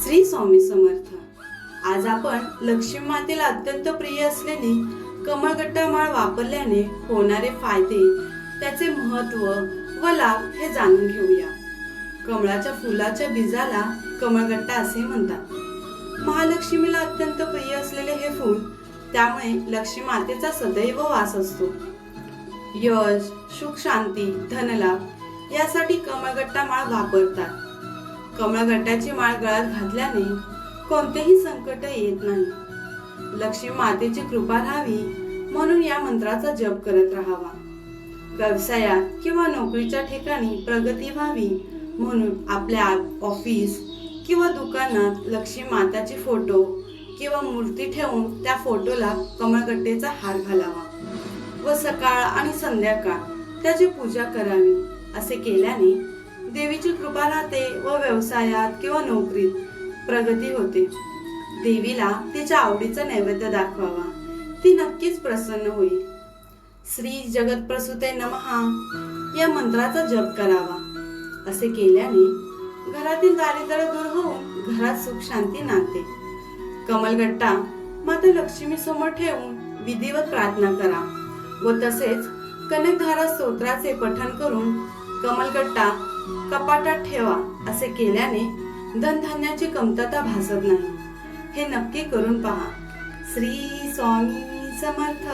श्री स्वामी समर्थ. आज आपण लक्ष्मी मातेला अत्यंत प्रिय असलेली कमळगट्टा माळ वापरल्याने होणारे फायदे, त्याचे महत्त्व व लाभ हे जाणून घेऊया. कमळाच्या फुलाच्या बीजाला कमळगट्टा असे म्हणतात. महालक्ष्मीला अत्यंत प्रिय असलेले हे फूल, त्यामुळे लक्ष्मी मातेचा सदैव वास असतो. यश, सुख, शांती, धनलाभ यासाठी कमळगट्टा माळ वापरतात. कमळगट्ट्याची माळ गळ्यात घातल्याने कोणतेही संकट येत नाही. लक्ष्मी मातेची कृपा राहावी म्हणून या मंत्राचा जप करत राहावा. व्यवसायात किंवा नोकरीच्या ठिकाणी प्रगती व्हावी म्हणून आपल्या ऑफिस किंवा दुकानात लक्ष्मी माताची फोटो किंवा मूर्ती ठेवून त्या फोटोला कमळगट्टेचा हार घालावा व सकाळ आणि संध्याकाळ त्याची पूजा करावी. असे केल्याने देवीची कृपा राहते व व्यवसायात किंवा नोकरीत प्रगती होते. देवीला तिच्या आवडीचा नैवेद्य दाखवावा, ती नक्कीच प्रसन्न होईल. श्री जगत्प्रसूते नमः या मंत्राचा जप करावा. असे केल्याने घरातील दारिद्र्य दूर होऊन घरात सुख शांती नांदते. कमळगट्टा माता लक्ष्मी समोर ठेवून विधिवत प्रार्थना करा व तसेच कनकधारा स्तोत्राचे पठण करून कमळगट्टा कपाटात ठेवा. असे केल्याने धनधान्याची कमतरता भासत नाही. हे नक्की करून पहा. श्री स्वामी समर्थ.